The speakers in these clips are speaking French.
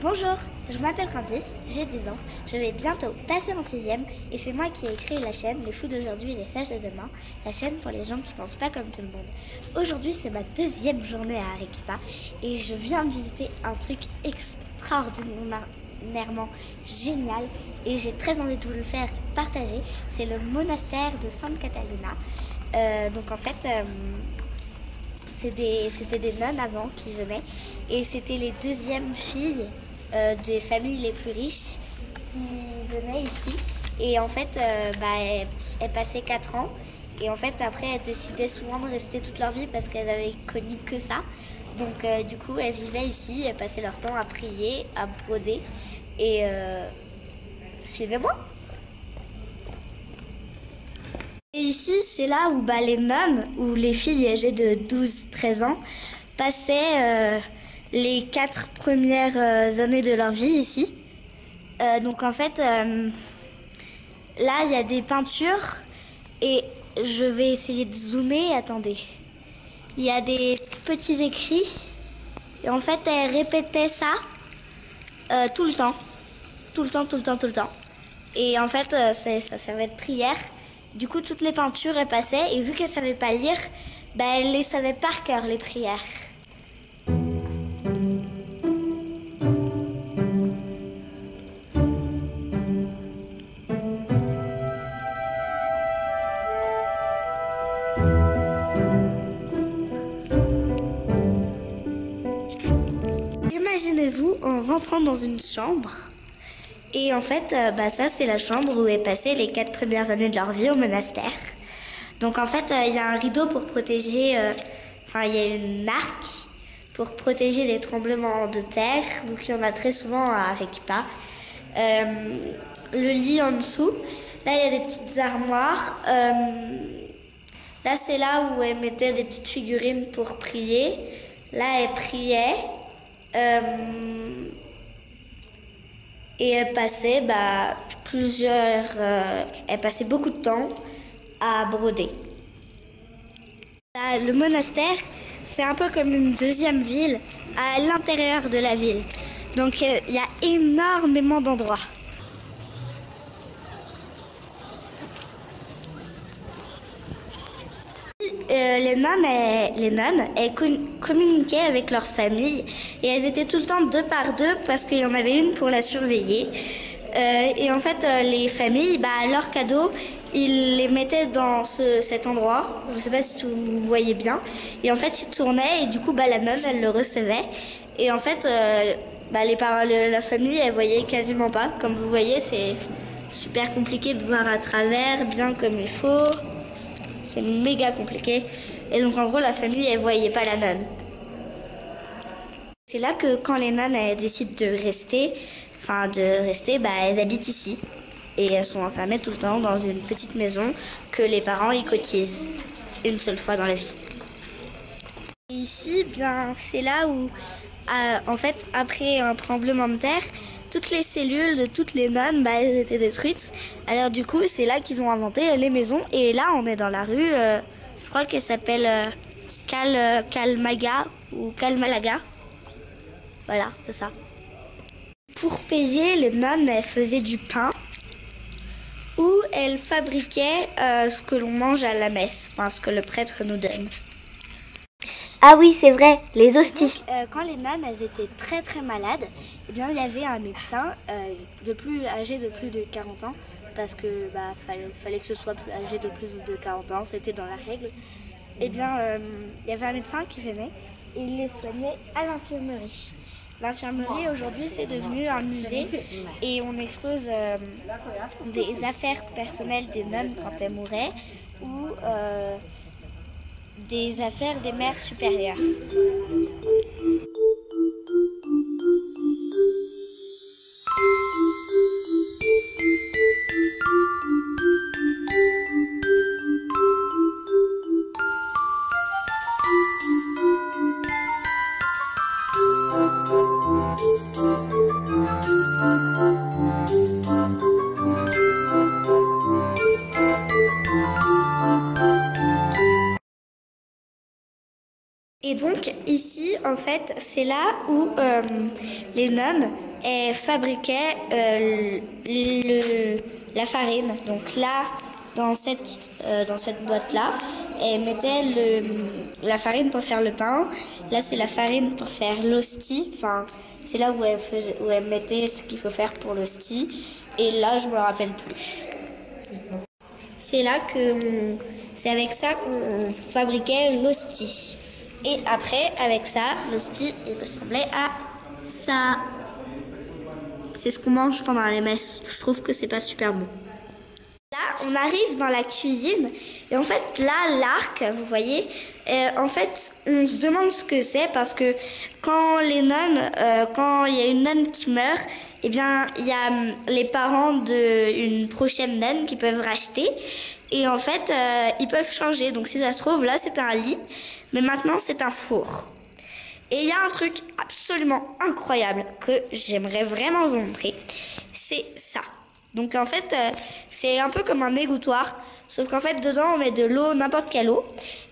Bonjour, je m'appelle Candice, j'ai 10 ans, je vais bientôt passer en 6e et c'est moi qui ai créé la chaîne Les Fous d'aujourd'hui et les Sages de demain, la chaîne pour les gens qui pensent pas comme tout le monde. Aujourd'hui c'est ma 2e journée à Arequipa et je viens de visiter un truc extraordinairement génial et j'ai très envie de vous le faire partager. C'est le monastère de Santa Catalina. Donc en fait... C'était des nonnes avant qui venaient et c'était les deuxièmes filles des familles les plus riches qui venaient ici. Et en fait, elles passaient 4 ans et en fait après elles décidaient souvent de rester toute leur vie parce qu'elles avaient connu que ça. Donc du coup elles vivaient ici, elles passaient leur temps à prier, à broder et suivez-moi. Et ici, c'est là où les nonnes, ou les filles âgées de 12-13 ans, passaient les 4 premières années de leur vie ici. Donc en fait, là, il y a des peintures et je vais essayer de zoomer. Attendez. Il y a des petits écrits et en fait, elles répétaient ça tout le temps. Tout le temps, tout le temps, tout le temps. Et en fait, ça servait de prière. Du coup, toutes les peintures, elles passaient. Et vu qu'elles ne savaient pas lire, elles les savaient par cœur, les prières. Imaginez-vous en rentrant dans une chambre. Et en fait, ça, c'est la chambre où est passé les 4 premières années de leur vie au monastère. Donc en fait, il y a un rideau pour protéger... il y a une arc pour protéger les tremblements de terre, vu qu'il y en a très souvent à Arequipa. Le lit en dessous. Là, il y a des petites armoires. Là, c'est là où elles mettaient des petites figurines pour prier. Là, elles priaient. Et elle passait elle passait beaucoup de temps à broder. Le monastère, c'est un peu comme une deuxième ville à l'intérieur de la ville. Donc il y a énormément d'endroits. Les nonnes, elles communiquaient avec leur famille et elles étaient tout le temps 2 par 2 parce qu'il y en avait une pour la surveiller. Et en fait, les familles, leurs cadeaux, ils les mettaient dans cet endroit. Je ne sais pas si vous voyez bien. Et en fait, ils tournaient et du coup, la nonne, elle le recevait. Et en fait, la famille, elle voyait quasiment pas. Comme vous voyez, c'est super compliqué de voir à travers, bien comme il faut. C'est méga compliqué. Et donc, en gros, la famille, elle voyait pas la nonne. C'est là que quand les nonnes, elles décident de rester, elles habitent ici. Et elles sont enfermées tout le temps dans une petite maison que les parents y cotisent une seule fois dans la vie. Et ici, c'est là où, en fait, après un tremblement de terre, toutes les cellules de toutes les nonnes, elles étaient détruites. Alors du coup, c'est là qu'ils ont inventé les maisons. Et là, on est dans la rue, je crois qu'elle s'appelle Calmaga ou Calmalaga. Voilà, c'est ça. Pour payer, les nonnes, elles faisaient du pain ou elles fabriquaient ce que l'on mange à la messe, ce que le prêtre nous donne. Ah oui, c'est vrai, les hosties. Donc, quand les nonnes, elles étaient très très malades, il y avait un médecin âgé de plus de 40 ans, parce que fallait que ce soit âgé de plus de 40 ans, c'était dans la règle. Il y avait un médecin qui venait et il les soignait à l'infirmerie. L'infirmerie, aujourd'hui, c'est devenu un musée et on expose des affaires personnelles des nonnes quand elles mouraient ou des affaires des mères supérieures. Et donc ici, en fait, c'est là où les nonnes elle fabriquait la farine. Donc là, dans cette boîte-là, elle mettait la farine pour faire le pain. Là, c'est la farine pour faire l'hostie. Enfin, c'est là où elle mettait ce qu'il faut faire pour l'hostie. Et là, je me rappelle plus. C'est avec ça qu'on fabriquait l'hostie. Et après, avec ça, l'hostie, il ressemblait à ça. C'est ce qu'on mange pendant les messes. Je trouve que c'est pas super bon. Là, on arrive dans la cuisine et en fait, là, l'arc, vous voyez, en fait, on se demande ce que c'est parce que quand il y a une nonne qui meurt, eh bien, il y a les parents d'une prochaine nonne qui peuvent racheter et en fait, ils peuvent changer. Donc, si ça se trouve, là, c'est un lit, mais maintenant, c'est un four. Et il y a un truc absolument incroyable que j'aimerais vraiment vous montrer, c'est ça. Donc en fait, c'est un peu comme un égouttoir, sauf qu'en fait, dedans, on met de l'eau, n'importe quelle eau.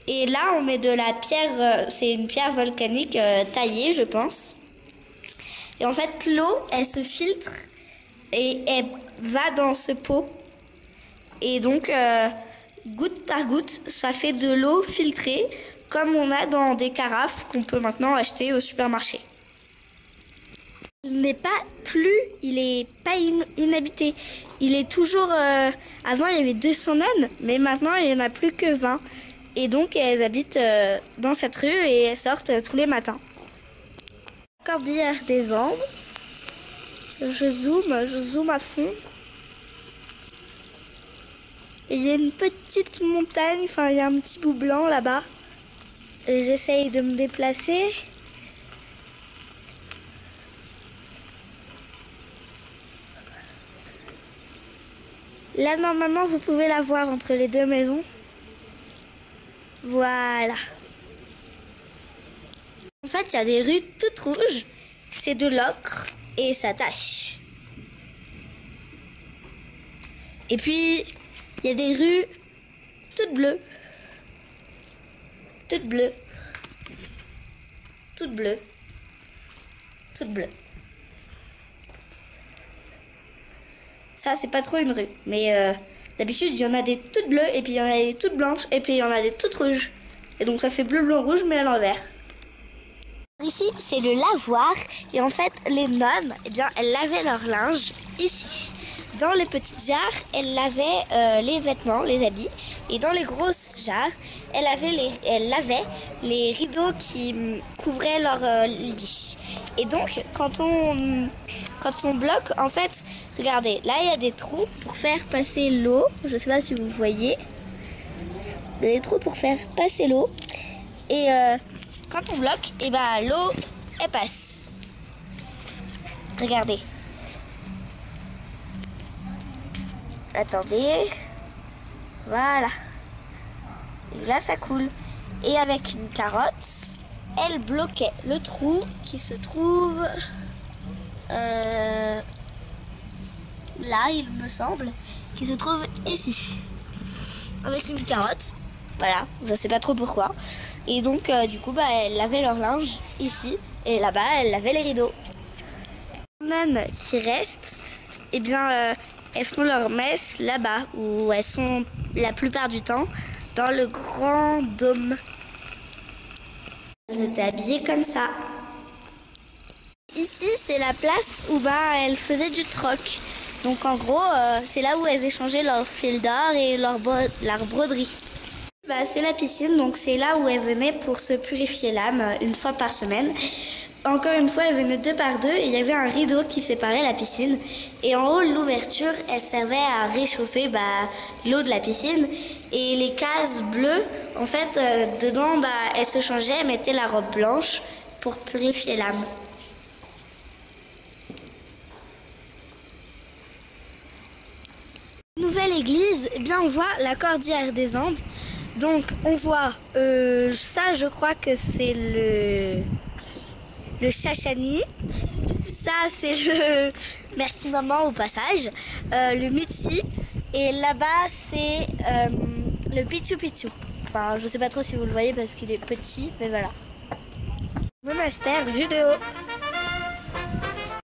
Et là, on met de la pierre, c'est une pierre volcanique taillée, je pense. Et en fait, l'eau, elle se filtre et elle va dans ce pot. Et donc, goutte par goutte, ça fait de l'eau filtrée, comme on a dans des carafes qu'on peut maintenant acheter au supermarché. Il n'est pas inhabité. Il est toujours... avant, il y avait 200 nonnes, mais maintenant, il n'y en a plus que 20. Et donc, elles habitent dans cette rue et elles sortent tous les matins. Cordillère des Andes. Je zoome à fond. Et il y a une petite montagne, enfin, il y a un petit bout blanc là-bas. Et j'essaye de me déplacer. Là, normalement, vous pouvez la voir entre les deux maisons. Voilà. En fait, il y a des rues toutes rouges. C'est de l'ocre et ça tâche. Et puis, il y a des rues toutes bleues. Toutes bleues. Toutes bleues. Toutes bleues. Ça, c'est pas trop une rue. Mais d'habitude, il y en a des toutes bleues, et puis il y en a des toutes blanches, et puis il y en a des toutes rouges. Et donc ça fait bleu, blanc, rouge, mais à l'envers. Ici, c'est le lavoir. Et en fait, les nonnes, eh bien, elles lavaient leur linge ici. Dans les petites jarres, elles lavaient les vêtements, les habits. Et dans les grosses jarres, elles lavaient les rideaux qui couvraient leur lit. Et donc, quand on bloque, en fait, regardez, là, il y a des trous pour faire passer l'eau. Je ne sais pas si vous voyez. Il y a des trous pour faire passer l'eau. Et quand on bloque, eh ben, l'eau, elle passe. Regardez. Attendez. Voilà. Et là, ça coule. Et avec une carotte, elle bloquait le trou qui se trouve là, il me semble, qui se trouve ici. Avec une carotte. Voilà, je sais pas trop pourquoi. Et donc, du coup, elle lavait leur linge ici. Et là-bas, elle lavait les rideaux. Les nonnes qui restent, eh bien, elles font leur messe là-bas, où elles sont la plupart du temps dans le grand dôme. Elles étaient habillées comme ça. Ici, c'est la place où elles faisaient du troc. Donc en gros, c'est là où elles échangeaient leur fil d'or et leur broderie. C'est la piscine, donc c'est là où elles venaient pour se purifier l'âme une fois par semaine. Encore une fois, elles venaient deux par deux et il y avait un rideau qui séparait la piscine. Et en haut, l'ouverture, elle servait à réchauffer l'eau de la piscine. Et les cases bleues, en fait, dedans, elles se changeaient, elles mettaient la robe blanche pour purifier l'âme. Nouvelle église, eh bien on voit la Cordillère des Andes. Donc on voit ça, je crois que c'est le Chachani. Ça c'est le merci maman au passage, le Mitsi. Et là-bas c'est le Pichu Pichu. Enfin je sais pas trop si vous le voyez parce qu'il est petit, mais voilà. Monastère judéo.